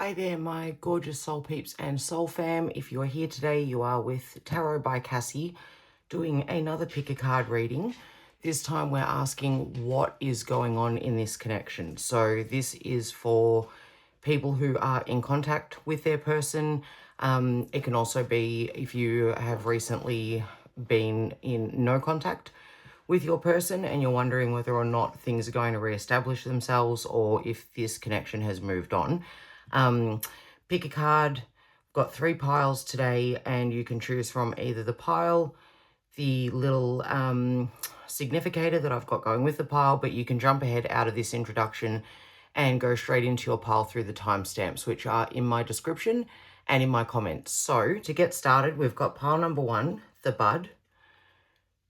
Hi there, my gorgeous soul peeps and soul fam. If you are here today, you are with Tarot by Cassy, doing another pick a card reading. This time we're asking what is going on in this connection. So this is for people who are in contact with their person. It can also be if you have recently been in no contact with your person and you're wondering whether or not things are going to reestablish themselves or if this connection has moved on. Pick a card. Got 3 piles today, and you can choose from either the pile, the little significator that I've got going with the pile, but you can jump ahead out of this introduction and go straight into your pile through the timestamps, which are in my description and in my comments. So to get started, we've got pile number 1, the bud,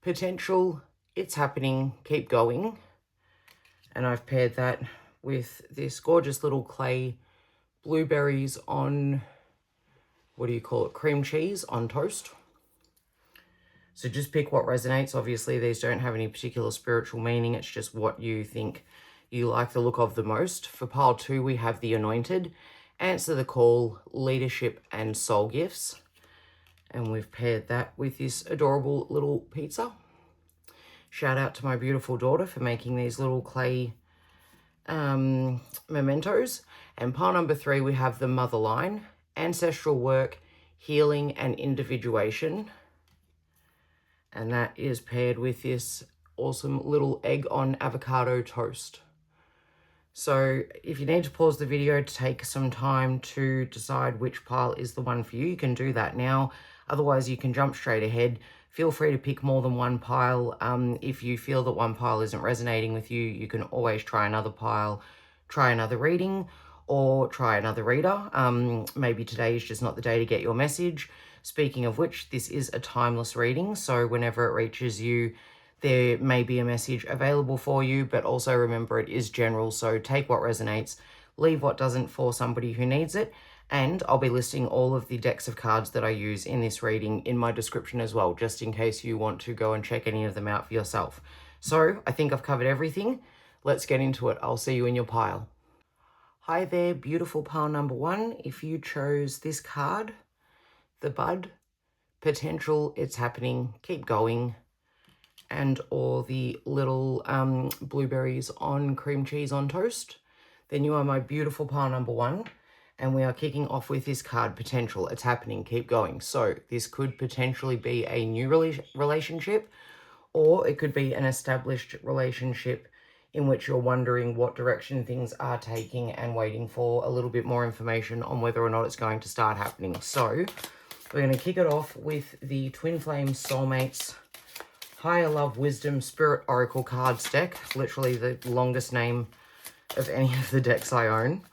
potential, it's happening, keep going. And I've paired that with this gorgeous little clay blueberries on, what do you call it, cream cheese on toast. So just pick what resonates. Obviously, these don't have any particular spiritual meaning. It's just what you think you like the look of the most. For pile 2, we have the Anointed, answer the call, leadership and soul gifts. And we've paired that with this adorable little pizza. Shout out to my beautiful daughter for making these little clay mementos. And pile number 3, we have the mother line, ancestral work, healing and individuation. And that is paired with this awesome little egg on avocado toast. So if you need to pause the video to take some time to decide which pile is the one for you, you can do that now. Otherwise, you can jump straight ahead. Feel free to pick more than one pile. If you feel that one pile isn't resonating with you, you can always try another pile, try another reading, or try another reader. Maybe today is just not the day to get your message. Speaking of which, this is a timeless reading, so whenever it reaches you, there may be a message available for you, but also remember it is general, so take what resonates, leave what doesn't for somebody who needs it. And I'll be listing all of the decks of cards that I use in this reading in my description as well, just in case you want to go and check any of them out for yourself. So I think I've covered everything. Let's get into it. I'll see you in your pile. Hi there, beautiful pile number 1. If you chose this card, the bud, potential, it's happening, keep going, and or the little blueberries on cream cheese on toast, then you are my beautiful pile number 1. And we are kicking off with this card, potential, it's happening, keep going. So this could potentially be a new relationship, or it could be an established relationship in which you're wondering what direction things are taking and waiting for a little bit more information on whether or not it's going to start happening. So we're going to kick it off with the Twin Flames Soulmates Higher Love Wisdom Spirit Oracle cards deck, literally the longest name of any of the decks I own,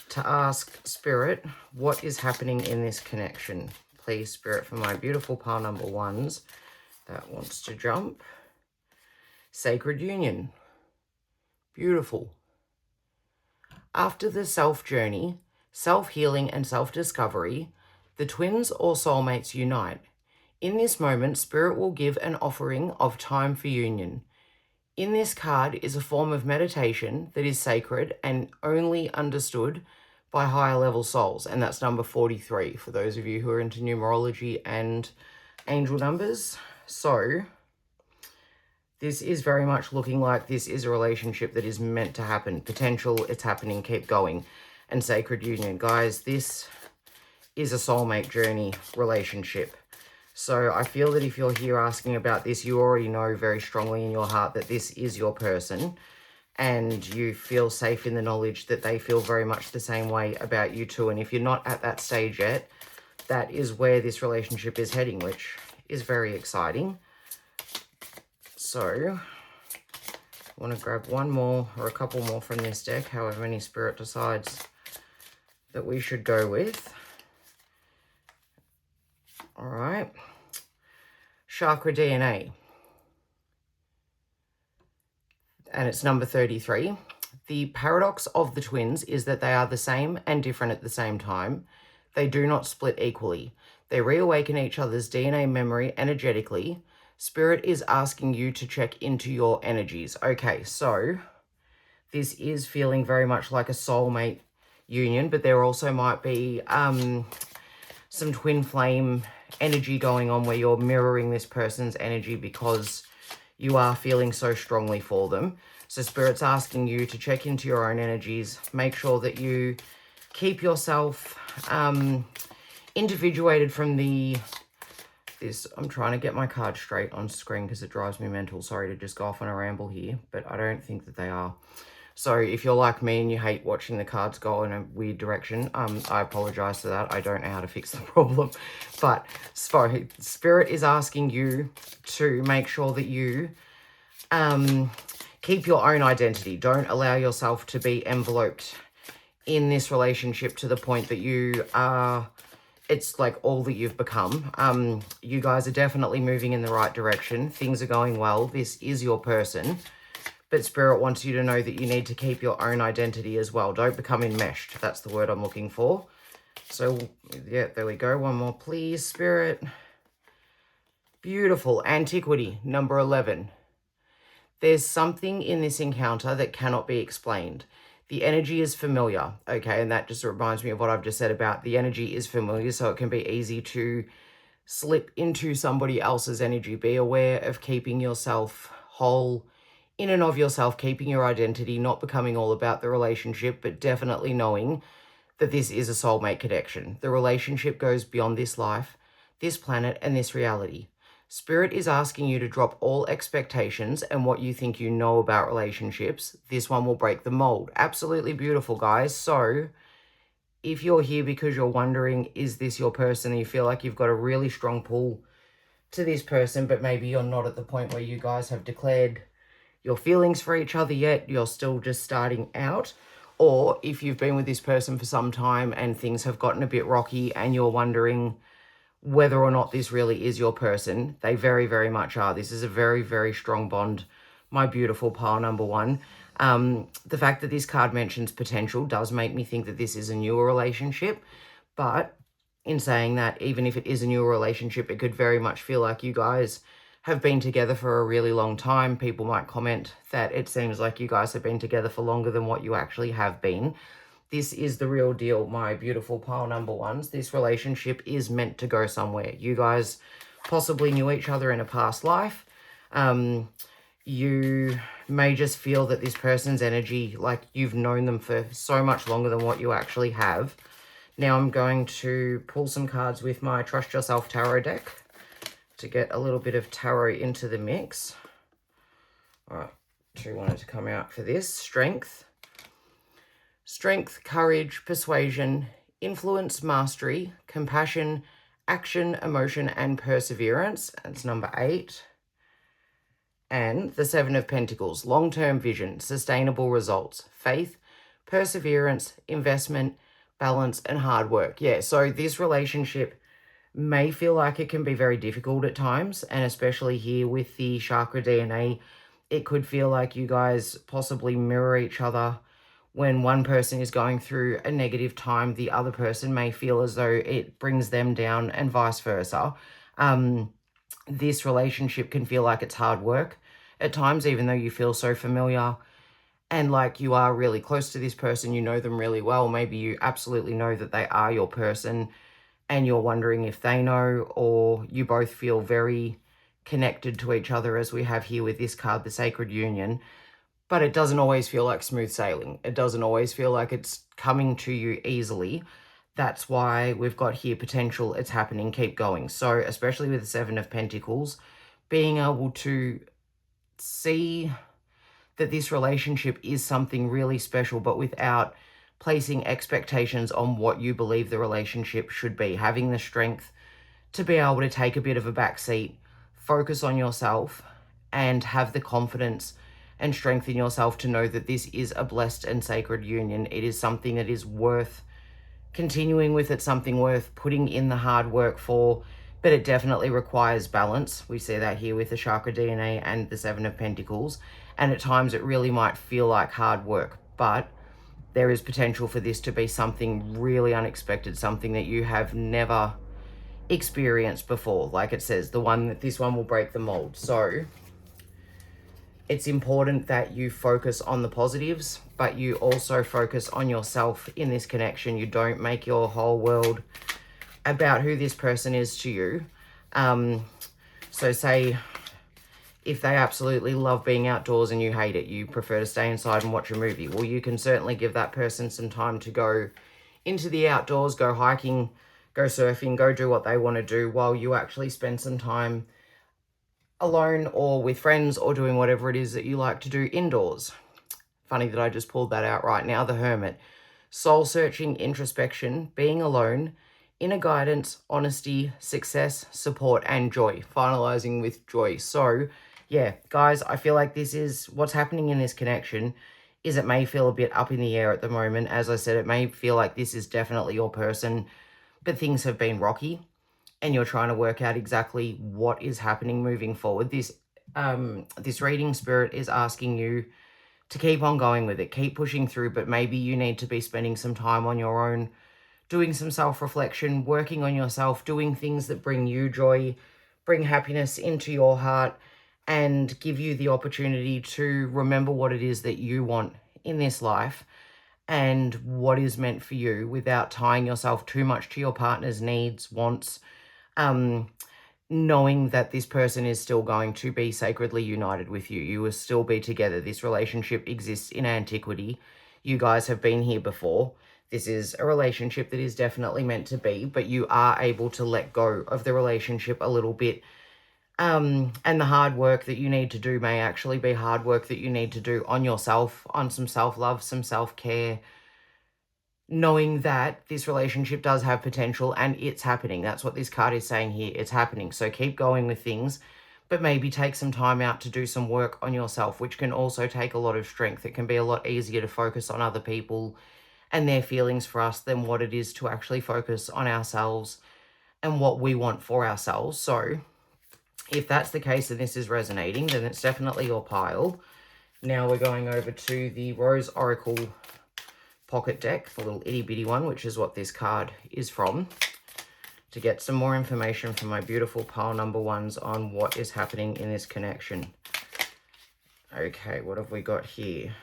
to ask Spirit, what is happening in this connection? Please, Spirit, for my beautiful pile number 1s that wants to jump. Sacred Union. Beautiful. After the self-journey, self-healing and self-discovery, the twins or soulmates unite. In this moment, Spirit will give an offering of time for union. In this card is a form of meditation that is sacred and only understood by higher level souls, and that's number 43 for those of you who are into numerology and angel numbers. So this is very much looking like this is a relationship that is meant to happen. Potential, it's happening, keep going. And sacred union. Guys, this is a soulmate journey relationship. So I feel that if you're here asking about this, you already know very strongly in your heart that this is your person, and you feel safe in the knowledge that they feel very much the same way about you too. And if you're not at that stage yet, that is where this relationship is heading, which is very exciting. So I want to grab one more or a couple more from this deck, however many Spirit decides that we should go with. All right. Chakra DNA. And it's number 33. The paradox of the twins is that they are the same and different at the same time. They do not split equally. They reawaken each other's DNA memory energetically. Spirit is asking you to check into your energies. Okay, so this is feeling very much like a soulmate union, but there also might be some twin flame energy going on where you're mirroring this person's energy because you are feeling so strongly for them. So Spirit's asking you to check into your own energies, make sure that you keep yourself individuated from I'm trying to get my cards straight on screen because it drives me mental. Sorry to just go off on a ramble here, but I don't think that they are. So if you're like me and you hate watching the cards go in a weird direction, I apologize for that. I don't know how to fix the problem. But Spirit is asking you to make sure that you keep your own identity. Don't allow yourself to be enveloped in this relationship to the point that you are, it's like all that you've become. You guys are definitely moving in the right direction. Things are going well. This is your person. But Spirit wants you to know that you need to keep your own identity as well. Don't become enmeshed. That's the word I'm looking for. So, yeah, there we go. One more, please, Spirit. Beautiful. Antiquity, number 11. There's something in this encounter that cannot be explained. The energy is familiar, okay? And that just reminds me of what I've just said about the energy is familiar, so it can be easy to slip into somebody else's energy. Be aware of keeping yourself whole in and of yourself, keeping your identity, not becoming all about the relationship, but definitely knowing that this is a soulmate connection. The relationship goes beyond this life, this planet, and this reality. Spirit is asking you to drop all expectations and what you think you know about relationships. This one will break the mold. Absolutely beautiful, guys. So if you're here because you're wondering, is this your person, and you feel like you've got a really strong pull to this person, but maybe you're not at the point where you guys have declared your feelings for each other yet, you're still just starting out, or if you've been with this person for some time and things have gotten a bit rocky and you're wondering whether or not this really is your person, they very, very much are. This is a very, very strong bond, my beautiful pile number 1. The fact that this card mentions potential does make me think that this is a newer relationship, but in saying that, even if it is a newer relationship, it could very much feel like you guys have been together for a really long time. People might comment that it seems like you guys have been together for longer than what you actually have been. This is the real deal, my beautiful pile number 1s. This relationship is meant to go somewhere. You guys possibly knew each other in a past life. You may just feel that this person's energy, like you've known them for so much longer than what you actually have. Now I'm going to pull some cards with my Trust Yourself Tarot deck to get a little bit of tarot into the mix. All right, 2 wanted to come out for this. Strength, courage, persuasion, influence, mastery, compassion, action, emotion, and perseverance. That's number 8. And the 7 of Pentacles, long-term vision, sustainable results, faith, perseverance, investment, balance, and hard work. Yeah, so this relationship may feel like it can be very difficult at times, and especially here with the chakra DNA, it could feel like you guys possibly mirror each other. When one person is going through a negative time, the other person may feel as though it brings them down, and vice versa. This relationship can feel like it's hard work at times, even though you feel so familiar and like you are really close to this person, you know them really well. Maybe you absolutely know that they are your person, and you're wondering if they know, or you both feel very connected to each other, as we have here with this card, the Sacred Union. But it doesn't always feel like smooth sailing. It doesn't always feel like it's coming to you easily. That's why we've got here potential, it's happening, keep going. So especially with the 7 of Pentacles, being able to see that this relationship is something really special, but without placing expectations on what you believe the relationship should be. Having the strength to be able to take a bit of a back seat, focus on yourself, and have the confidence and strength in yourself to know that this is a blessed and sacred union. It is something that is worth continuing with. It's something worth putting in the hard work for, but it definitely requires balance. We see that here with the chakra DNA and the 7 of Pentacles. And at times it really might feel like hard work, but there is potential for this to be something really unexpected, something that you have never experienced before. Like it says, this one will break the mold. So it's important that you focus on the positives but you also focus on yourself in this connection. You don't make your whole world about who this person is to you. So say if they absolutely love being outdoors and you hate it, you prefer to stay inside and watch a movie, well, you can certainly give that person some time to go into the outdoors, go hiking, go surfing, go do what they want to do while you actually spend some time alone or with friends or doing whatever it is that you like to do indoors. Funny that I just pulled that out right now. The Hermit. Soul searching, introspection, being alone, inner guidance, honesty, success, support, and joy. Finalizing with joy. So, yeah, guys, I feel like this is what's happening in this connection. Is it may feel a bit up in the air at the moment. As I said, it may feel like this is definitely your person, but things have been rocky and you're trying to work out exactly what is happening moving forward. This reading, Spirit is asking you to keep on going with it, keep pushing through, but maybe you need to be spending some time on your own, doing some self-reflection, working on yourself, doing things that bring you joy, bring happiness into your heart, and give you the opportunity to remember what it is that you want in this life and what is meant for you without tying yourself too much to your partner's needs, wants, knowing that this person is still going to be sacredly united with you. You will still be together. This relationship exists in antiquity. You guys have been here before. This is a relationship that is definitely meant to be, but you are able to let go of the relationship a little bit. And the hard work that you need to do may actually be hard work that you need to do on yourself, on some self-love, some self-care, knowing that this relationship does have potential and it's happening. That's what this card is saying here. It's happening. So keep going with things, but maybe take some time out to do some work on yourself, which can also take a lot of strength. It can be a lot easier to focus on other people and their feelings for us than what it is to actually focus on ourselves and what we want for ourselves. So if that's the case and this is resonating, then it's definitely your pile. Now we're going over to the Rose Oracle pocket deck, the little itty bitty one, which is what this card is from, to get some more information from my beautiful pile number ones on what is happening in this connection. Okay, what have we got here?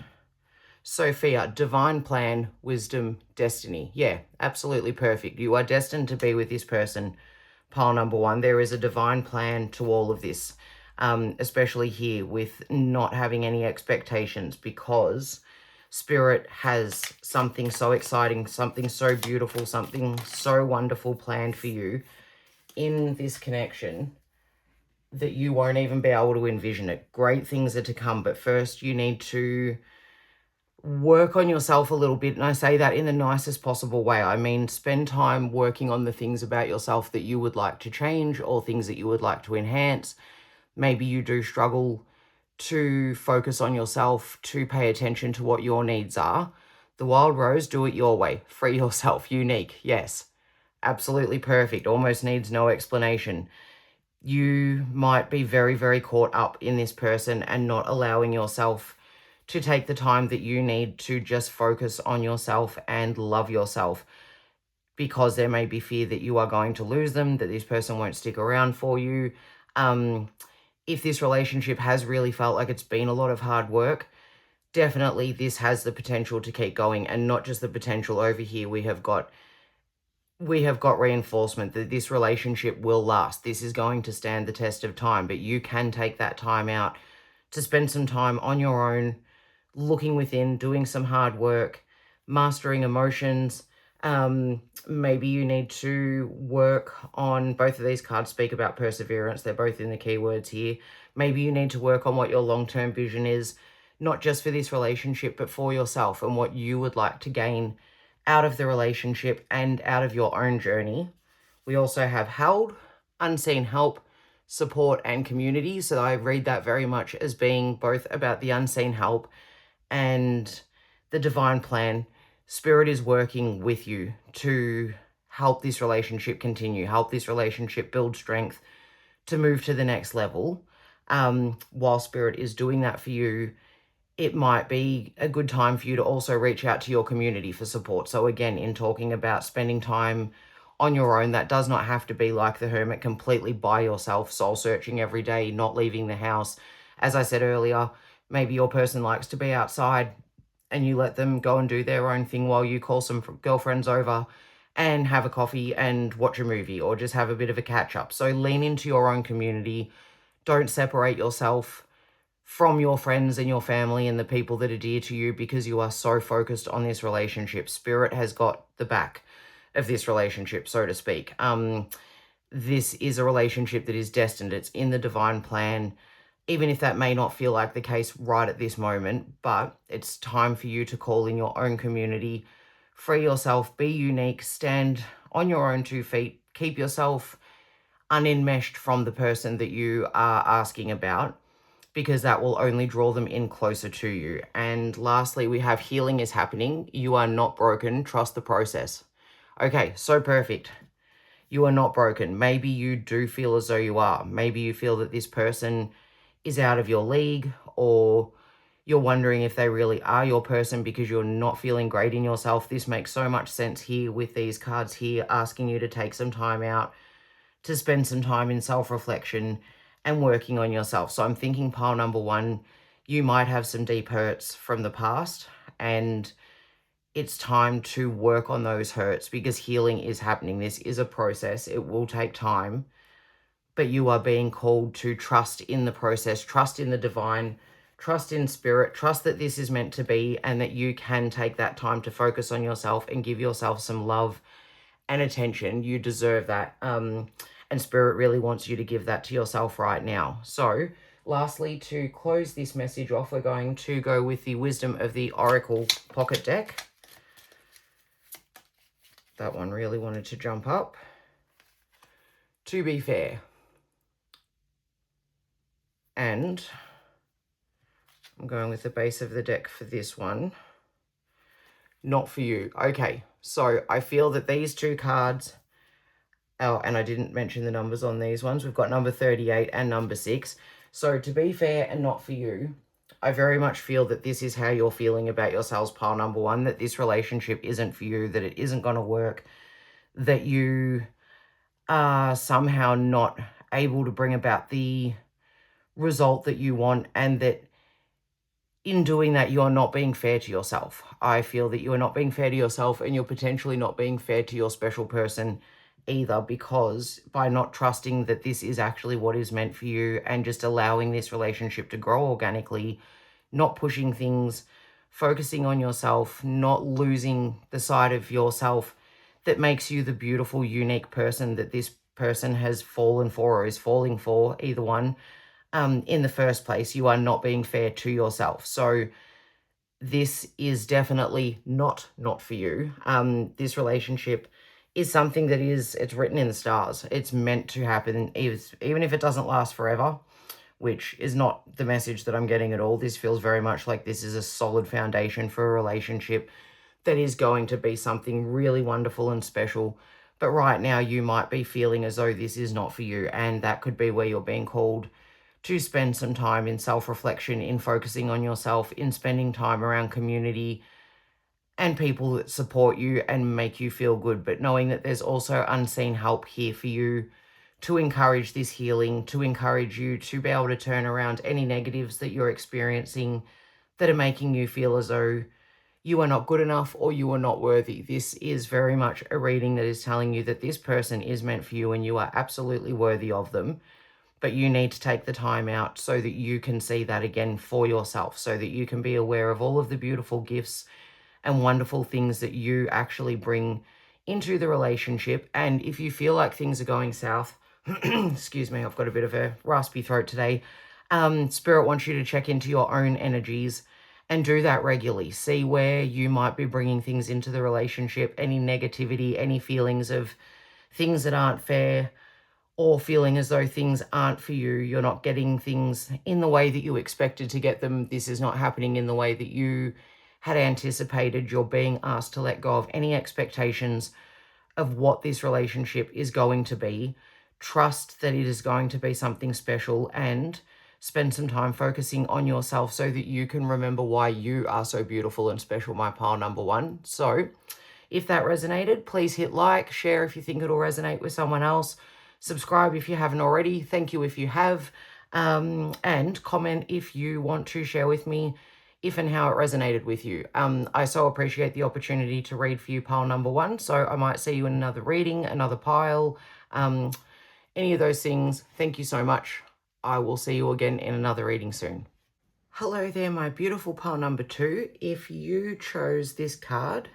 Sophia, divine plan, wisdom, destiny. Yeah, absolutely perfect. You are destined to be with this person, pile number one. There is a divine plan to all of this, especially here with not having any expectations, because Spirit has something so exciting, something so beautiful, something so wonderful planned for you in this connection that you won't even be able to envision it. Great things are to come, but first you need to work on yourself a little bit, and I say that in the nicest possible way. I mean, spend time working on the things about yourself that you would like to change or things that you would like to enhance. Maybe you do struggle to focus on yourself, to pay attention to what your needs are. The Wild Rose, do it your way. Free yourself. Unique. Yes. Absolutely perfect. Almost needs no explanation. You might be very, very caught up in this person and not allowing yourself to take the time that you need to just focus on yourself and love yourself, because there may be fear that you are going to lose them, that this person won't stick around for you. If this relationship has really felt like it's been a lot of hard work, definitely this has the potential to keep going, and not just the potential. Over here we have got reinforcement that this relationship will last. This is going to stand the test of time, but you can take that time out to spend some time on your own, looking within, doing some hard work, mastering emotions. Maybe you need to work on, both of these cards speak about perseverance. They're both in the keywords here. Maybe you need to work on what your long-term vision is, not just for this relationship, but for yourself and what you would like to gain out of the relationship and out of your own journey. We also have held, unseen help, support, and community. So I read that very much as being both about the unseen help and the divine plan. Spirit is working with you to help this relationship continue, help this relationship build strength to move to the next level. While Spirit is doing that for you, it might be a good time for you to also reach out to your community for support. So again, in talking about spending time on your own, that does not have to be like the Hermit, completely by yourself, soul searching every day, not leaving the house. As I said earlier, maybe your person likes to be outside and you let them go and do their own thing while you call some girlfriends over and have a coffee and watch a movie or just have a bit of a catch up. So lean into your own community. Don't separate yourself from your friends and your family and the people that are dear to you because you are so focused on this relationship. Spirit has got the back of this relationship, so to speak. This is a relationship that is destined. It's in the divine plan, even if that may not feel like the case right at this moment, but it's time for you to call in your own community, free yourself, be unique, stand on your own 2 feet, keep yourself unenmeshed from the person that you are asking about, because that will only draw them in closer to you. And lastly, we have healing is happening. You are not broken. Trust the process. Okay, so perfect. You are not broken. Maybe you do feel as though you are. Maybe you feel that this person is out of your league, or you're wondering if they really are your person because you're not feeling great in yourself. This makes so much sense here with these cards here, asking you to take some time out to spend some time in self-reflection and working on yourself. So I'm thinking pile number 1, you might have some deep hurts from the past, and it's time to work on those hurts because healing is happening. This is a process. It will take time, but you are being called to trust in the process, trust in the divine, trust in spirit, trust that this is meant to be, and that you can take that time to focus on yourself and give yourself some love and attention. You deserve that. And spirit really wants you to give that to yourself right now. So lastly, to close this message off, we're going to go with the Wisdom of the Oracle pocket deck. That one really wanted to jump up. To be fair. And I'm going with the base of the deck for this one. Not for you. Okay, so I feel that these 2 cards, oh, and I didn't mention the numbers on these ones. We've got number 38 and number 6. So to be fair and not for you, I very much feel that this is how you're feeling about yourselves, pile number 1, that this relationship isn't for you, that it isn't going to work, that you are somehow not able to bring about the result that you want, and that in doing that, you're not being fair to yourself. I feel that you are not being fair to yourself, and you're potentially not being fair to your special person either, because by not trusting that this is actually what is meant for you and just allowing this relationship to grow organically, not pushing things, focusing on yourself, not losing the side of yourself that makes you the beautiful, unique person that this person has fallen for or is falling for, either one, in the first place. You are not being fair to yourself. So this is definitely not for you. This relationship is something that it's written in the stars. It's meant to happen, even if it doesn't last forever, which is not the message that I'm getting at all. This feels very much like this is a solid foundation for a relationship that is going to be something really wonderful and special. But right now you might be feeling as though this is not for you, and that could be where you're being called to spend some time in self-reflection, in focusing on yourself, in spending time around community and people that support you and make you feel good, but knowing that there's also unseen help here for you to encourage this healing, to encourage you to be able to turn around any negatives that you're experiencing that are making you feel as though you are not good enough or you are not worthy. This is very much a reading that is telling you that this person is meant for you and you are absolutely worthy of them. But you need to take the time out so that you can see that again for yourself, so that you can be aware of all of the beautiful gifts and wonderful things that you actually bring into the relationship. And if you feel like things are going south, excuse me, I've got a bit of a raspy throat today. Spirit wants you to check into your own energies and do that regularly. See where you might be bringing things into the relationship, any negativity, any feelings of things that aren't fair, or feeling as though things aren't for you, you're not getting things in the way that you expected to get them, this is not happening in the way that you had anticipated, you're being asked to let go of any expectations of what this relationship is going to be. Trust that it is going to be something special, and spend some time focusing on yourself so that you can remember why you are so beautiful and special, my pile number 1. So if that resonated, please hit like, share if you think it'll resonate with someone else. Subscribe if you haven't already. Thank you if you have. And comment if you want to share with me if and how it resonated with you. I so appreciate the opportunity to read for you pile number 1. So I might see you in another reading, another pile, any of those things. Thank you so much. I will see you again in another reading soon. Hello there, my beautiful pile number 2. If you chose this card,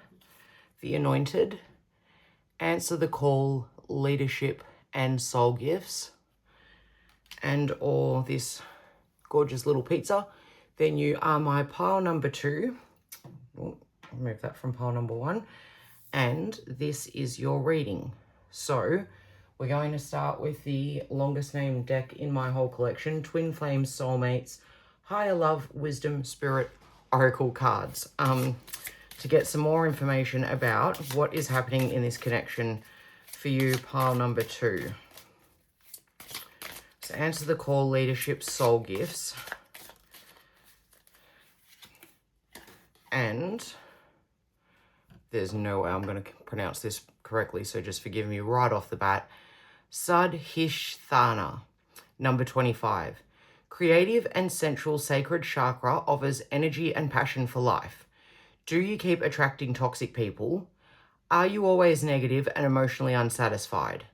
the Anointed, answer the call, leadership and soul gifts, and or this gorgeous little pizza, then you are my pile number 2. I'll remove that from pile number 1. And this is your reading. So we're going to start with the longest named deck in my whole collection, Twin Flames, Soulmates, Higher Love, Wisdom, Spirit, Oracle cards, to get some more information about what is happening in this connection for you, pile number 2. So answer the call, leadership, soul gifts. And there's no way I'm going to pronounce this correctly, so just forgive me right off the bat. Sadhisthana, number 25. Creative and central sacred chakra offers energy and passion for life. Do you keep attracting toxic people? Are you always negative and emotionally unsatisfied?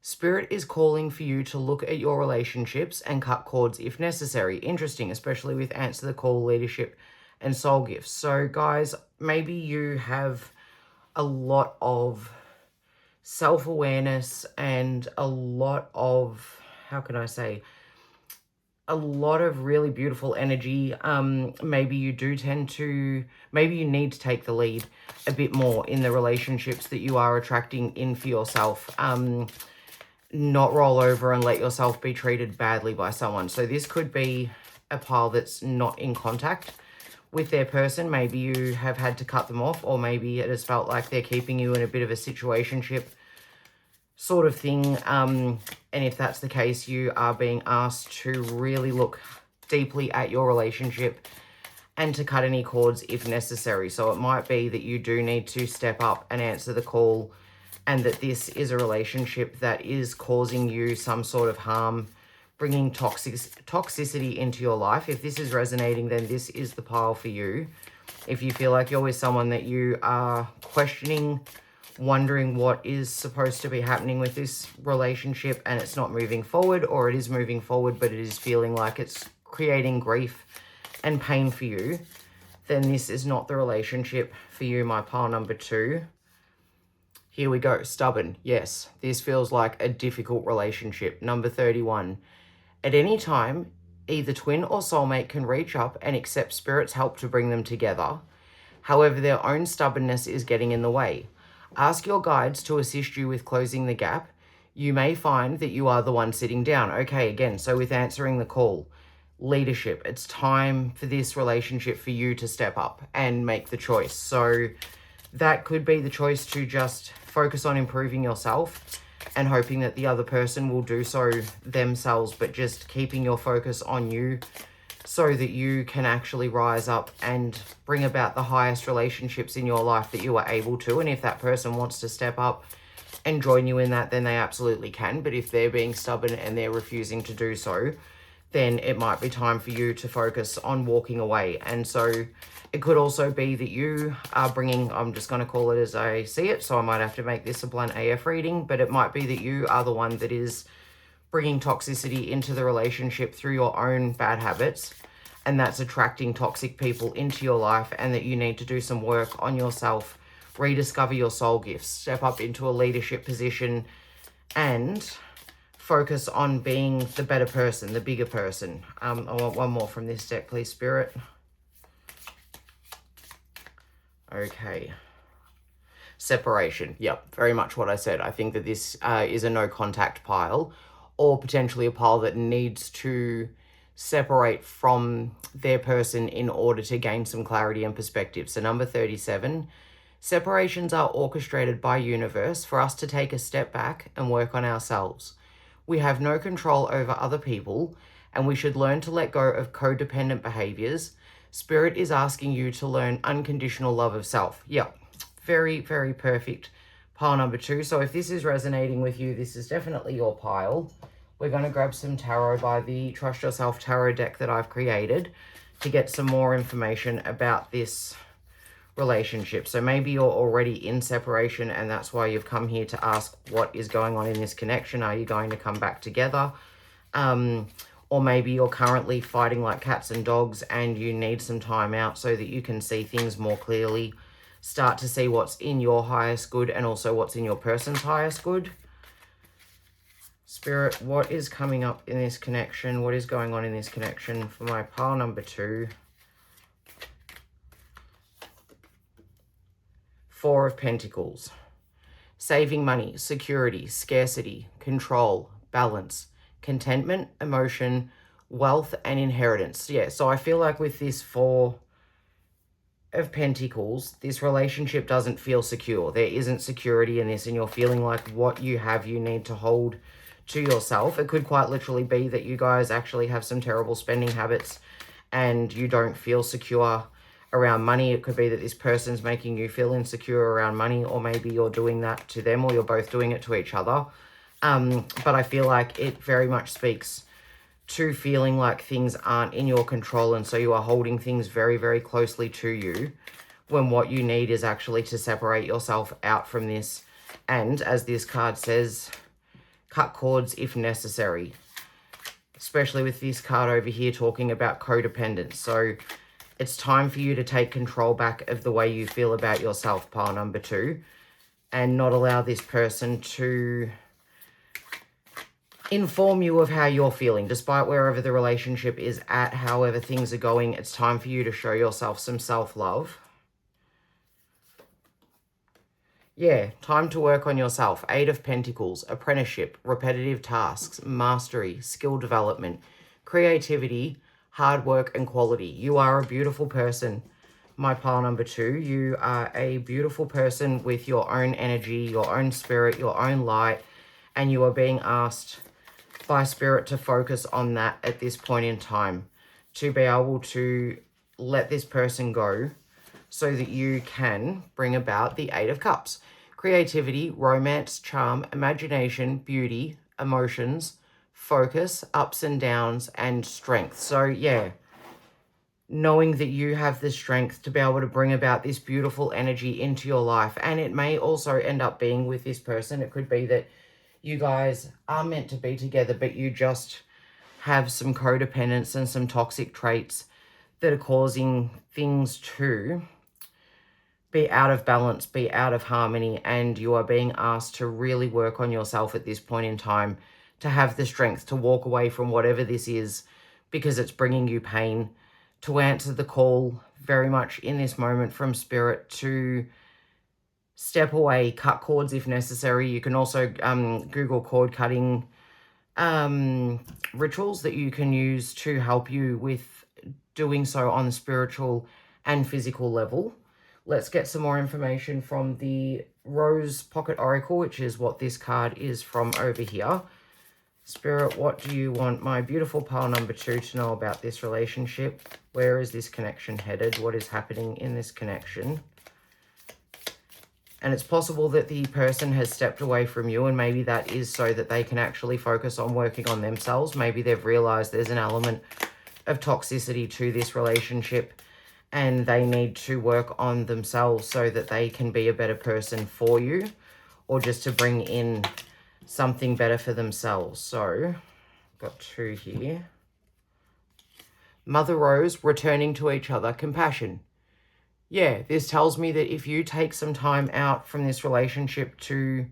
Spirit is calling for you to look at your relationships and cut cords if necessary. Interesting, especially with answer the call, leadership, and soul gifts. So guys, maybe you have a lot of self-awareness and a lot of, how can I say, a lot of really beautiful energy. Maybe you do tend to, maybe you need to take the lead a bit more in the relationships that you are attracting in for yourself. Not roll over and let yourself be treated badly by someone. So this could be a pile that's not in contact with their person. Maybe you have had to cut them off, or maybe it has felt like they're keeping you in a bit of a situationship sort of thing. And if that's the case, you are being asked to really look deeply at your relationship and to cut any cords if necessary. So it might be that you do need to step up and answer the call, and that this is a relationship that is causing you some sort of harm, bringing toxicity into your life. If this is resonating, then this is the pile for you. If you feel like you're with someone that you are questioning, wondering what is supposed to be happening with this relationship and it's not moving forward, or it is moving forward but it is feeling like it's creating grief and pain for you, then this is not the relationship for you, my pile number 2. Here we go. Stubborn. Yes, this feels like a difficult relationship. Number 31. At any time, either twin or soulmate can reach up and accept Spirit's help to bring them together. However, their own stubbornness is getting in the way. Ask your guides to assist you with closing the gap. You may find that you are the one sitting down. Okay, again, so with answering the call, leadership, it's time for this relationship for you to step up and make the choice. So that could be the choice to just focus on improving yourself and hoping that the other person will do so themselves, but just keeping your focus on you so that you can actually rise up and bring about the highest relationships in your life that you are able to. And if that person wants to step up and join you in that, then they absolutely can. But if they're being stubborn and they're refusing to do so, then it might be time for you to focus on walking away. And so it could also be that you are bringing, I'm just going to call it as I see it, so I might have to make this a blunt AF reading, but it might be that you are the one that is bringing toxicity into the relationship through your own bad habits, and that's attracting toxic people into your life, and that you need to do some work on yourself, rediscover your soul gifts, step up into a leadership position, and focus on being the better person, the bigger person. I want one more from this deck, please, Spirit. Okay. Separation. Yep, very much what I said. I think that this is a no contact pile, or potentially a pile that needs to separate from their person in order to gain some clarity and perspective. So number 37, separations are orchestrated by universe for us to take a step back and work on ourselves. We have no control over other people, and we should learn to let go of codependent behaviors. Spirit is asking you to learn unconditional love of self. Yep, very, very perfect pile number 2. So if this is resonating with you, this is definitely your pile. We're going to grab some tarot by the Trust Yourself tarot deck that I've created to get some more information about this relationship. So maybe you're already in separation and that's why you've come here to ask what is going on in this connection. Are you going to come back together? Or maybe you're currently fighting like cats and dogs and you need some time out so that you can see things more clearly, start to see what's in your highest good and also what's in your person's highest good. Spirit, what is coming up in this connection? What is going on in this connection for my pile number 2? 4 of Pentacles. Saving money, security, scarcity, control, balance, contentment, emotion, wealth, and inheritance. Yeah, so I feel like with this 4 of Pentacles, this relationship doesn't feel secure. There isn't security in this, and you're feeling like what you have, you need to hold to yourself. It could quite literally be that you guys actually have some terrible spending habits and you don't feel secure around money. It could be that this person's making you feel insecure around money, or maybe you're doing that to them, or you're both doing it to each other. But I feel like it very much speaks to feeling like things aren't in your control, and so you are holding things very, very closely to you when what you need is actually to separate yourself out from this. And as this card says, cut cords if necessary, especially with this card over here talking about codependence. So it's time for you to take control back of the way you feel about yourself, pile number 2, and not allow this person to inform you of how you're feeling. Despite wherever the relationship is at, however things are going, it's time for you to show yourself some self-love. Yeah, time to work on yourself. 8 of Pentacles, apprenticeship, repetitive tasks, mastery, skill development, creativity, hard work, and quality. You are a beautiful person, my pile number 2. You are a beautiful person with your own energy, your own spirit, your own light, and you are being asked by Spirit to focus on that at this point in time, to be able to let this person go so that you can bring about the 8 of Cups. Creativity, romance, charm, imagination, beauty, emotions, focus, ups and downs, and strength. So yeah, knowing that you have the strength to be able to bring about this beautiful energy into your life. And it may also end up being with this person. It could be that you guys are meant to be together, but you just have some codependence and some toxic traits that are causing things to be out of balance, be out of harmony, and you are being asked to really work on yourself at this point in time, to have the strength to walk away from whatever this is because it's bringing you pain, to answer the call very much in this moment from Spirit to step away, cut cords if necessary. You can also Google cord cutting rituals that you can use to help you with doing so on the spiritual and physical level. Let's get some more information from the Rose Pocket Oracle, which is what this card is from over here. Spirit, what do you want my beautiful pile number 2 to know about this relationship? Where is this connection headed? What is happening in this connection? And it's possible that the person has stepped away from you, and maybe that is so that they can actually focus on working on themselves. Maybe they've realized there's an element of toxicity to this relationship and they need to work on themselves so that they can be a better person for you, or just to bring in something better for themselves. So, got 2 here. Mother Rose, returning to each other, compassion. Yeah, this tells me that if you take some time out from this relationship to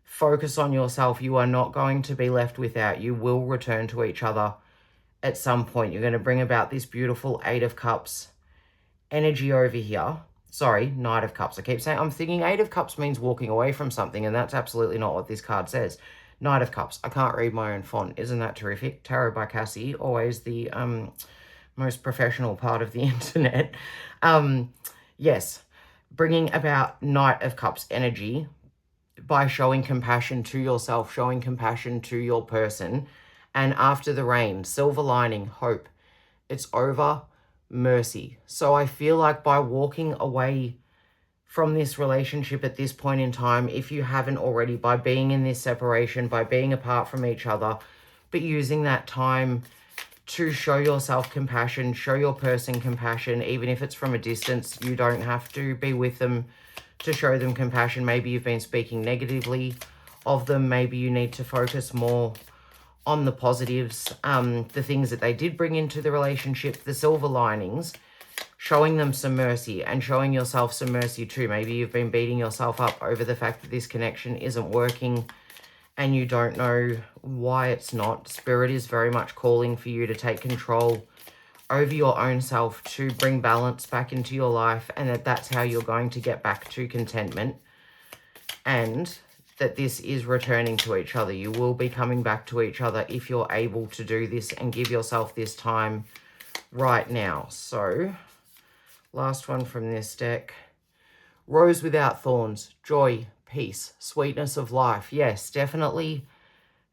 focus on yourself, you are not going to be left without. You will return to each other at some point. You're going to bring about this beautiful 8 of Cups energy over here. Sorry, Knight of Cups. I keep saying, I'm thinking 8 of Cups means walking away from something, and that's absolutely not what this card says. Knight of Cups. I can't read my own font. Isn't that terrific? Tarot by Cassy, always the most professional part of the internet. Yes, bringing about Knight of Cups energy by showing compassion to yourself, showing compassion to your person. And after the rain, silver lining, hope. It's over, mercy. So I feel like by walking away from this relationship at this point in time, if you haven't already, by being in this separation, by being apart from each other, but using that time to show yourself compassion, show your person compassion, even if it's from a distance. You don't have to be with them to show them compassion. Maybe you've been speaking negatively of them. Maybe you need to focus more on the positives, the things that they did bring into the relationship, the silver linings, showing them some mercy and showing yourself some mercy too. Maybe you've been beating yourself up over the fact that this connection isn't working and you don't know why it's not. Spirit is very much calling for you to take control over your own self, to bring balance back into your life, and that's how you're going to get back to contentment, and that this is returning to each other. You will be coming back to each other if you're able to do this and give yourself this time right now. So, last one from this deck. Rose without thorns, joy, peace, sweetness of life. Yes, definitely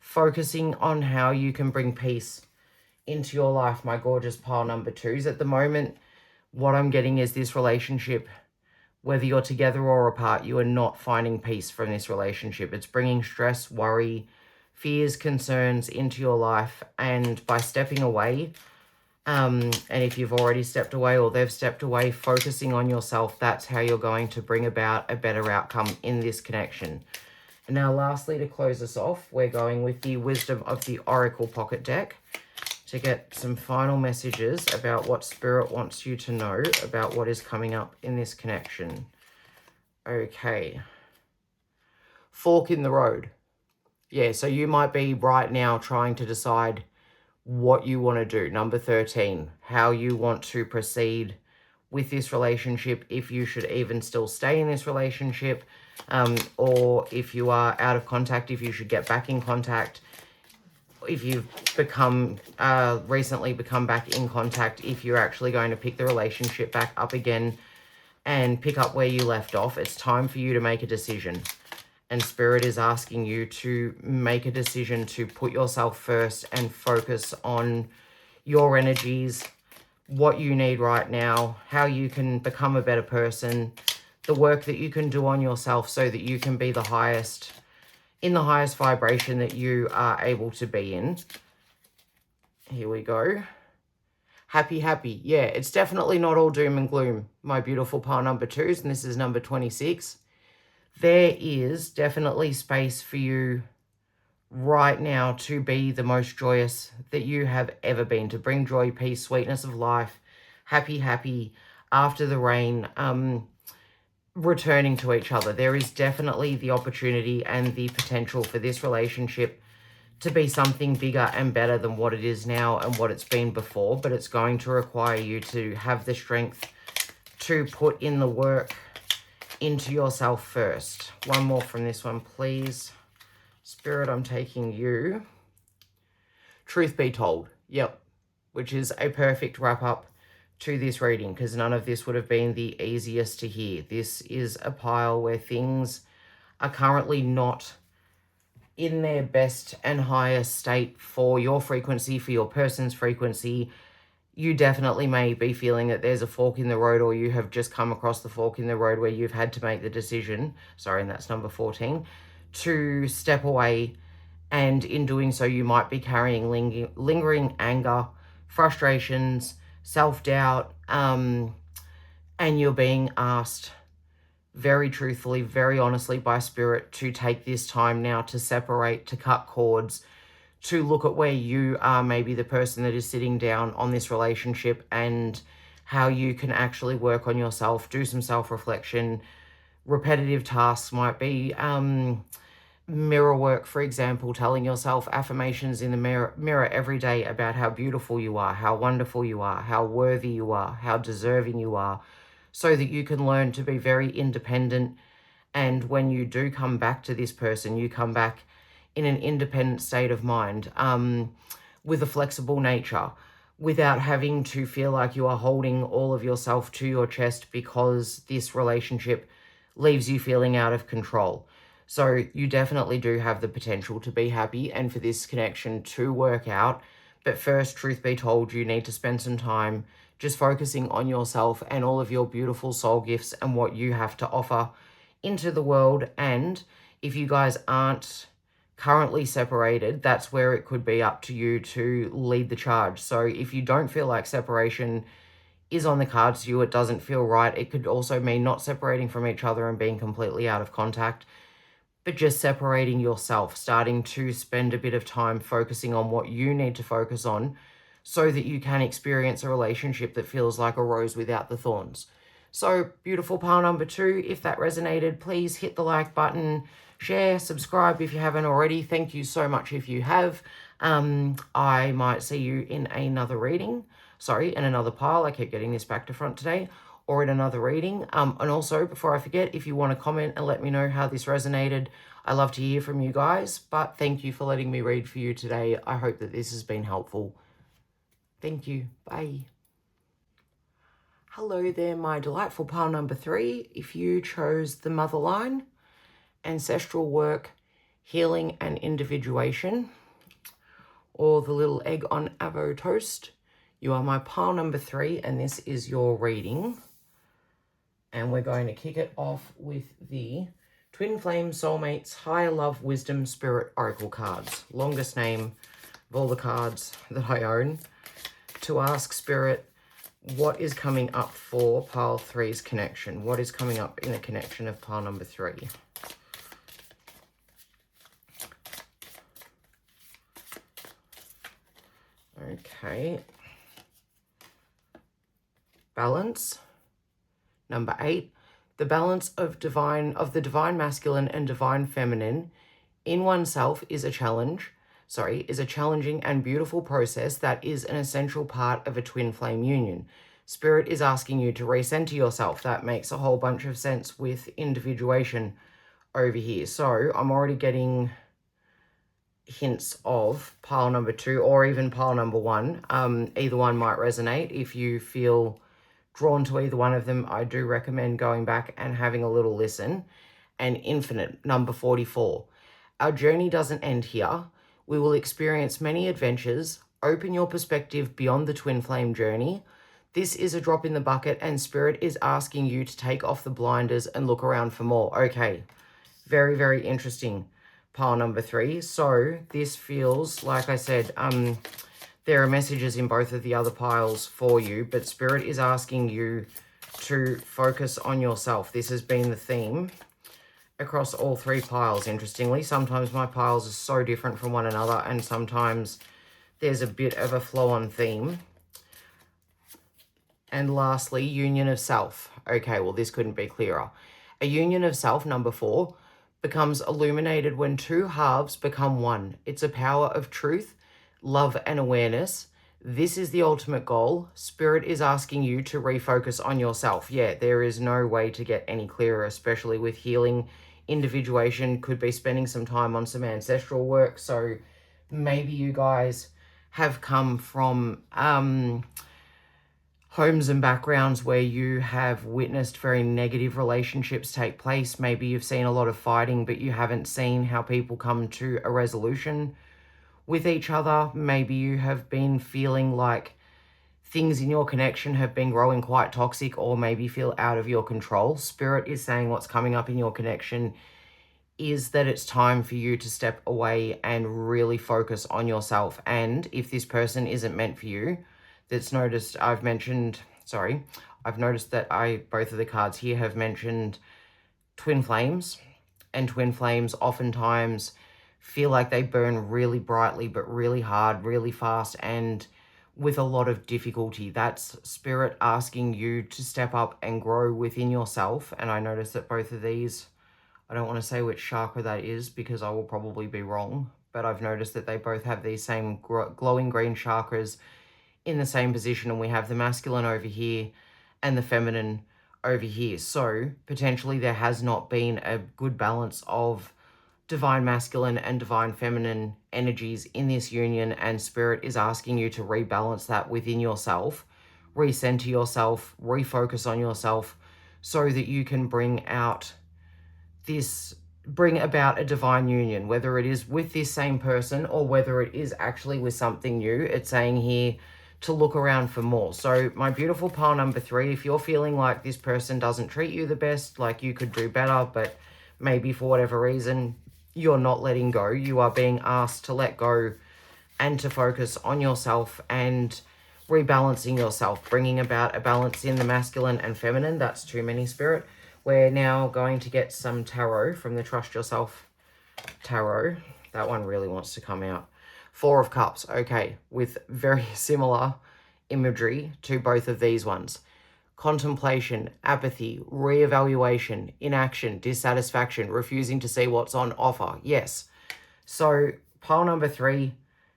focusing on how you can bring peace into your life, my gorgeous pile number 2s. At the moment, what I'm getting is this relationship, whether you're together or apart, you are not finding peace from this relationship. It's bringing stress, worry, fears, concerns into your life. And by stepping away, and if you've already stepped away or they've stepped away, focusing on yourself, that's how you're going to bring about a better outcome in this connection. And now lastly, to close us off, we're going with the Wisdom of the Oracle Pocket Deck to get some final messages about what Spirit wants you to know about what is coming up in this connection. Okay. Fork in the road. Yeah, so you might be right now trying to decide what you want to do. Number 13, how you want to proceed with this relationship, if you should even still stay in this relationship, or if you are out of contact, if you should get back in contact, if you've recently become back in contact, if you're actually going to pick the relationship back up again and pick up where you left off. It's time for you to make a decision. And Spirit is asking you to make a decision to put yourself first and focus on your energies, what you need right now, how you can become a better person, the work that you can do on yourself so that you can be the highest, in the highest vibration that you are able to be in. Here we go. Happy, happy. Yeah, it's definitely not all doom and gloom, my beautiful pile number 2s, and this is number 26. There is definitely space for you right now to be the most joyous that you have ever been, to bring joy, peace, sweetness of life, happy, happy, after the rain, returning to each other. There is definitely the opportunity and the potential for this relationship to be something bigger and better than what it is now and what it's been before, but it's going to require you to have the strength to put in the work into yourself first. One more from this one, please. Spirit, I'm taking you. Truth be told. Yep. Which is a perfect wrap up to this reading, because none of this would have been the easiest to hear. This is a pile where things are currently not in their best and highest state for your frequency, for your person's frequency. You definitely may be feeling that there's a fork in the road, or you have just come across the fork in the road where you've had to make the decision, sorry, and that's number 14, to step away. And in doing so, you might be carrying lingering anger, frustrations, self-doubt, and you're being asked very truthfully, very honestly by Spirit to take this time now to separate, to cut cords, to look at where you are maybe the person that is sitting down on this relationship and how you can actually work on yourself, do some self-reflection. Repetitive tasks might be mirror work, for example, telling yourself affirmations in the mirror every day about how beautiful you are, how wonderful you are, how worthy you are, how deserving you are, so that you can learn to be very independent. And when you do come back to this person, you come back in an independent state of mind, with a flexible nature, without having to feel like you are holding all of yourself to your chest because this relationship leaves you feeling out of control. So you definitely do have the potential to be happy and for this connection to work out. But first, truth be told, you need to spend some time just focusing on yourself and all of your beautiful soul gifts and what you have to offer into the world. And if you guys aren't currently separated, that's where it could be up to you to lead the charge. So if you don't feel like separation is on the cards to you, it doesn't feel right. It could also mean not separating from each other and being completely out of contact, but just separating yourself, starting to spend a bit of time focusing on what you need to focus on so that you can experience a relationship that feels like a rose without the thorns. So, beautiful pile number 2, if that resonated, please hit the like button, share, subscribe if you haven't already. Thank you so much if you have. I might see you in another reading. Sorry, in another pile. I keep getting this back to front today. Or in another reading. And also, before I forget, if you want to comment and let me know how this resonated, I love to hear from you guys. But thank you for letting me read for you today. I hope that this has been helpful. Thank you. Bye. Hello there, my delightful pile number 3. If you chose the mother line, ancestral work, healing and individuation, or the little egg on avo toast, you are my pile number 3, and this is your reading. And we're going to kick it off with the Twin Flame Soulmates Higher Love Wisdom Spirit Oracle cards. Longest name of all the cards that I own. To ask Spirit, what is coming up for pile 3's connection? What is coming up in the connection of pile number 3? Okay. Balance. Number 8, the balance of the divine masculine and divine feminine in oneself is a challenging and beautiful process that is an essential part of a twin flame union. Spirit is asking you to recenter yourself. That makes a whole bunch of sense with individuation over here. So I'm already getting hints of pile number 2 or even pile number 1. Either one might resonate. If you feel drawn to either one of them, I do recommend going back and having a little listen. And Infinite, number 44. Our journey doesn't end here. We will experience many adventures. Open your perspective beyond the twin flame journey. This is a drop in the bucket, and Spirit is asking you to take off the blinders and look around for more. Okay, very, very interesting. Pile number 3. So this feels, like I said, there are messages in both of the other piles for you, but Spirit is asking you to focus on yourself. This has been the theme across all 3 piles, interestingly. Sometimes my piles are so different from one another, and sometimes there's a bit of a flow-on theme. And lastly, union of self. Okay, well, this couldn't be clearer. A union of self, number 4, becomes illuminated when 2 halves become one. It's a power of truth, love, and awareness. This is the ultimate goal. Spirit is asking you to refocus on yourself. Yeah, there is no way to get any clearer, especially with healing. Individuation could be spending some time on some ancestral work. So maybe you guys have come from homes and backgrounds where you have witnessed very negative relationships take place. Maybe you've seen a lot of fighting, but you haven't seen how people come to a resolution with each other. Maybe you have been feeling like things in your connection have been growing quite toxic, or maybe feel out of your control. Spirit is saying what's coming up in your connection is that it's time for you to step away and really focus on yourself. And if this person isn't meant for you, I've noticed that both of the cards here have mentioned twin flames, and twin flames oftentimes feel like they burn really brightly, but really hard, really fast, and with a lot of difficulty. That's Spirit asking you to step up and grow within yourself. And I noticed that both of these, I don't want to say which chakra that is because I will probably be wrong, but I've noticed that they both have these same glowing green chakras in the same position, and we have the masculine over here and the feminine over here. So potentially there has not been a good balance of divine masculine and divine feminine energies in this union, and Spirit is asking you to rebalance that within yourself, recenter yourself, refocus on yourself, so that you can bring about a divine union, whether it is with this same person or whether it is actually with something new. It's saying here to look around for more. So my beautiful pile number 3, if you're feeling like this person doesn't treat you the best, like you could do better, but maybe for whatever reason you're not letting go. You are being asked to let go and to focus on yourself and rebalancing yourself, bringing about a balance in the masculine and feminine. That's too many, Spirit. We're now going to get some tarot from the Trust Yourself tarot. That one really wants to come out. Four of Cups, okay, with very similar imagery to both of these ones. Contemplation, apathy, reevaluation, inaction, dissatisfaction, refusing to see what's on offer. Yes. So pile number 3,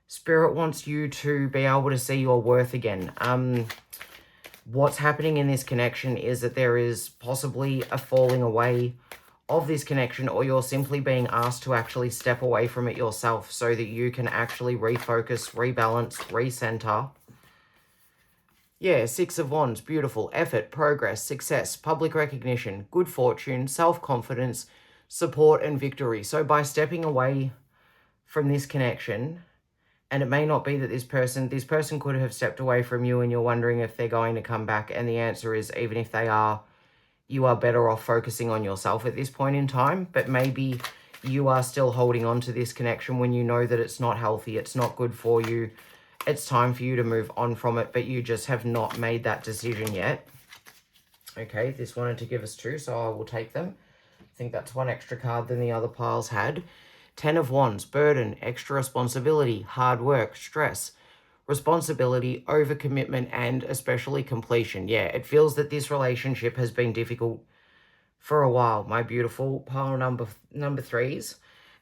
Spirit wants you to be able to see your worth again. What's happening in this connection is that there is possibly a falling away of this connection, or you're simply being asked to actually step away from it yourself so that you can actually refocus, rebalance, recenter. Yeah, 6 of Wands, beautiful. Effort, progress, success, public recognition, good fortune, self-confidence, support, and victory. So by stepping away from this connection, and it may not be that this person could have stepped away from you and you're wondering if they're going to come back, and the answer is, even if they are, you are better off focusing on yourself at this point in time. But maybe you are still holding on to this connection when you know that it's not healthy, it's not good for you, it's time for you to move on from it, but you just have not made that decision yet. Okay, this wanted to give us 2, so I will take them. I think that's 1 extra card than the other piles had. 10 of Wands, burden, extra responsibility, hard work, stress, responsibility, overcommitment, and especially completion. Yeah, it feels that this relationship has been difficult for a while, my beautiful pile number 3s.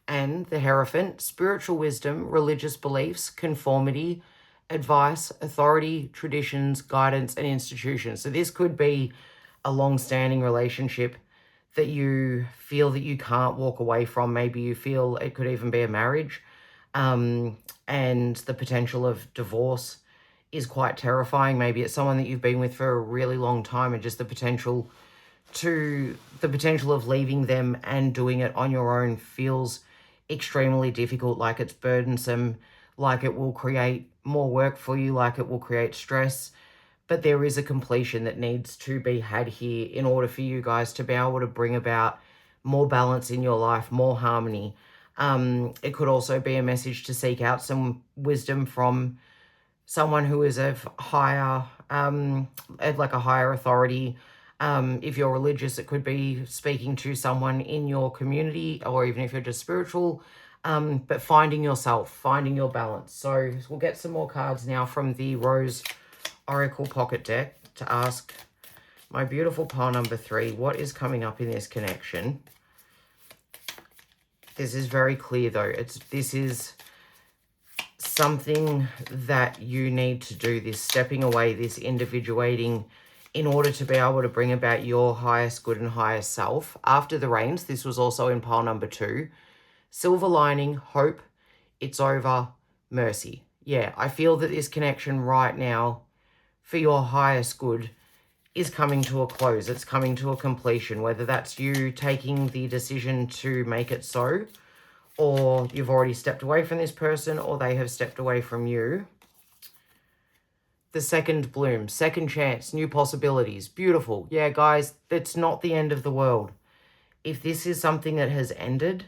And the Hierophant, spiritual wisdom, religious beliefs, conformity, advice, authority, traditions, guidance, and institutions. So this could be a long-standing relationship that you feel that you can't walk away from. Maybe you feel it could even be a marriage. And the potential of divorce is quite terrifying. Maybe it's someone that you've been with for a really long time, and just the potential of leaving them and doing it on your own feels extremely difficult, like it's burdensome, like it will create more work for you, like it will create stress. But there is a completion that needs to be had here in order for you guys to be able to bring about more balance in your life, more harmony. It could also be a message to seek out some wisdom from someone who is of higher, like a higher authority. If you're religious, it could be speaking to someone in your community, or even if you're just spiritual, but finding yourself, finding your balance. So we'll get some more cards now from the Rose Oracle Pocket Deck to ask my beautiful pile number 3, what is coming up in this connection? This is very clear though. This is something that you need to do, this stepping away, this individuating, in order to be able to bring about your highest good and highest self. After the rains, this was also in pile number 2. Silver lining, hope, it's over, mercy. Yeah, I feel that this connection right now for your highest good is coming to a close. It's coming to a completion, whether that's you taking the decision to make it so, or you've already stepped away from this person, or they have stepped away from you. The second bloom, second chance, new possibilities. Beautiful. Yeah, guys, it's not the end of the world. If this is something that has ended,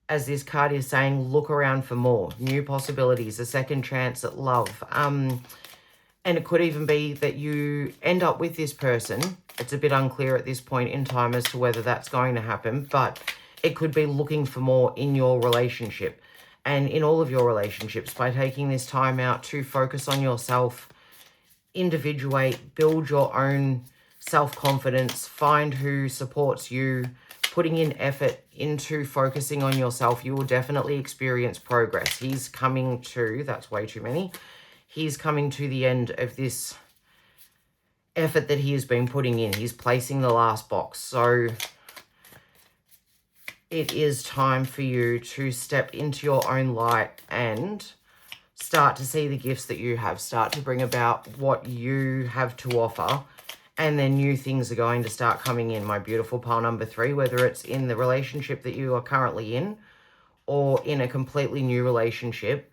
as this card is saying, look around for more. New possibilities, a second chance at love. And it could even be that you end up with this person. It's a bit unclear at this point in time as to whether that's going to happen, but it could be looking for more in your relationship and in all of your relationships by taking this time out to focus on yourself, individuate, build your own self-confidence, find who supports you, putting in effort into focusing on yourself. You will definitely experience progress. He's coming to, that's way too many. He's coming to the end of this effort that he has been putting in. He's placing the last box. So it is time for you to step into your own light and start to see the gifts that you have. Start to bring about what you have to offer. And then new things are going to start coming in, my beautiful pile number 3, whether it's in the relationship that you are currently in or in a completely new relationship.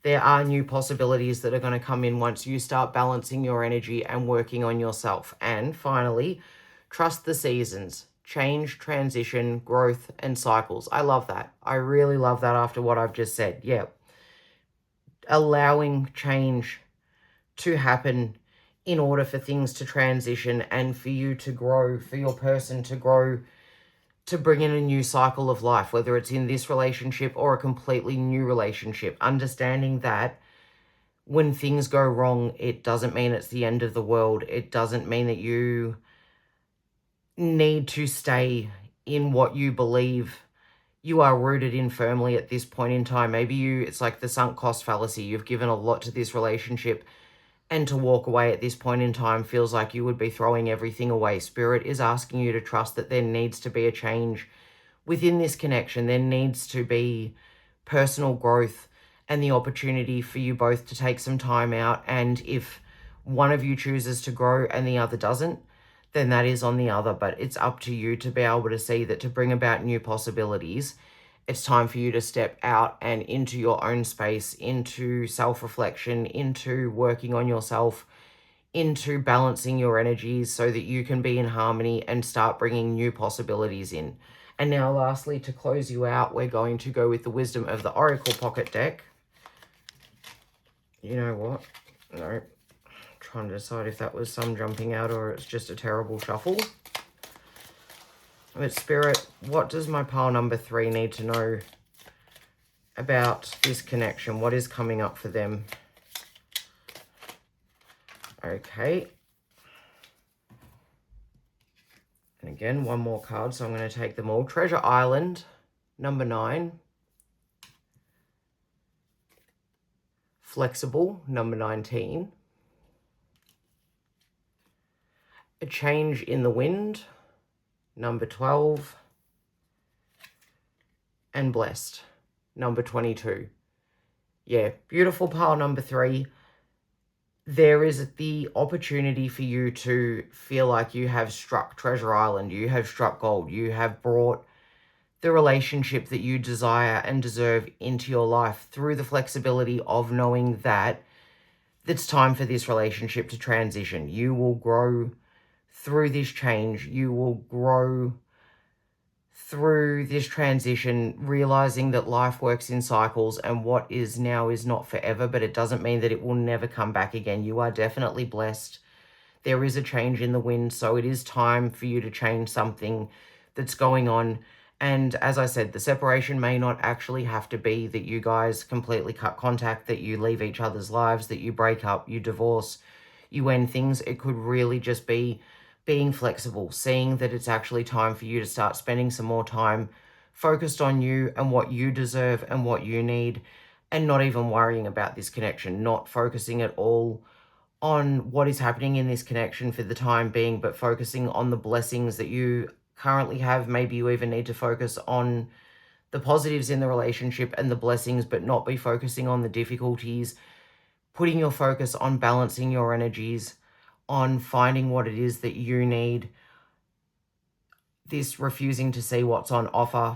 There are new possibilities that are going to come in once you start balancing your energy and working on yourself. And finally, trust the seasons. change, transition, growth, and cycles. I love that. I really love that after what I've just said. Yeah. Allowing change to happen in order for things to transition and for you to grow, for your person to grow, to bring in a new cycle of life, whether it's in this relationship or a completely new relationship. Understanding that when things go wrong, it doesn't mean it's the end of the world. It doesn't mean that you need to stay in what you believe you are rooted in firmly at this point in time. Maybe it's like the sunk cost fallacy. You've given a lot to this relationship, and to walk away at this point in time feels like you would be throwing everything away. Spirit is asking you to trust that there needs to be a change within this connection. There needs to be personal growth and the opportunity for you both to take some time out. And if one of you chooses to grow and the other doesn't, then that is on the other. But it's up to you to be able to see that to bring about new possibilities, it's time for you to step out and into your own space, into self-reflection, into working on yourself, into balancing your energies so that you can be in harmony and start bringing new possibilities in. And now lastly, to close you out, we're going to go with the Wisdom of the Oracle Pocket Deck. You know what? No. I'm trying to decide if that was some jumping out or it's just a terrible shuffle. But Spirit, what does my pile number 3 need to know about this connection? What is coming up for them? Okay. And again, one more card, so I'm going to take them all. Treasure Island, number 9. Flexible, number 19. A Change in the Wind, number 12. And Blessed, number 22. Yeah, beautiful pile number 3. There is the opportunity for you to feel like you have struck Treasure Island, you have struck gold, you have brought the relationship that you desire and deserve into your life through the flexibility of knowing that it's time for this relationship to transition. You will grow through this change. You will grow through this transition, realizing that life works in cycles and what is now is not forever, but it doesn't mean that it will never come back again. You are definitely blessed. There is a change in the wind, so it is time for you to change something that's going on. And as I said, the separation may not actually have to be that you guys completely cut contact, that you leave each other's lives, that you break up, you divorce, you end things. It could really just be being flexible, seeing that it's actually time for you to start spending some more time focused on you and what you deserve and what you need, and not even worrying about this connection, not focusing at all on what is happening in this connection for the time being, but focusing on the blessings that you currently have. Maybe you even need to focus on the positives in the relationship and the blessings, but not be focusing on the difficulties, putting your focus on balancing your energies, on finding what it is that you need. This refusing to see what's on offer.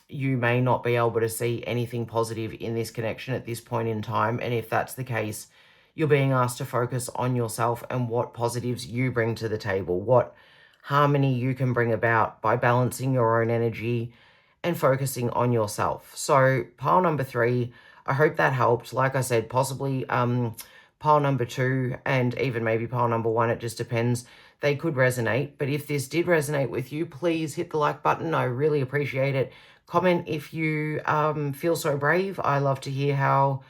You may not be able to see anything positive in this connection at this point in time. And if that's the case, you're being asked to focus on yourself and what positives you bring to the table, what harmony you can bring about by balancing your own energy and focusing on yourself. So pile number 3, I hope that helped. Like I said, possibly pile number 2 and even maybe pile number 1, it just depends. They could resonate, but if this did resonate with you, please hit the like button. I really appreciate it. Comment if you feel so brave. I love to hear how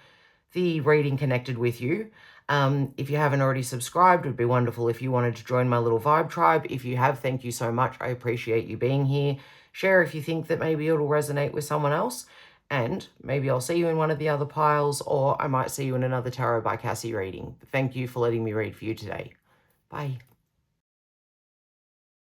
the reading connected with you. If you haven't already subscribed, it would be wonderful if you wanted to join my little vibe tribe. If you have, thank you so much. I appreciate you being here. Share if you think that maybe it'll resonate with someone else. And maybe I'll see you in one of the other piles, or I might see you in another Tarot by Cassy reading. Thank you for letting me read for you today. Bye.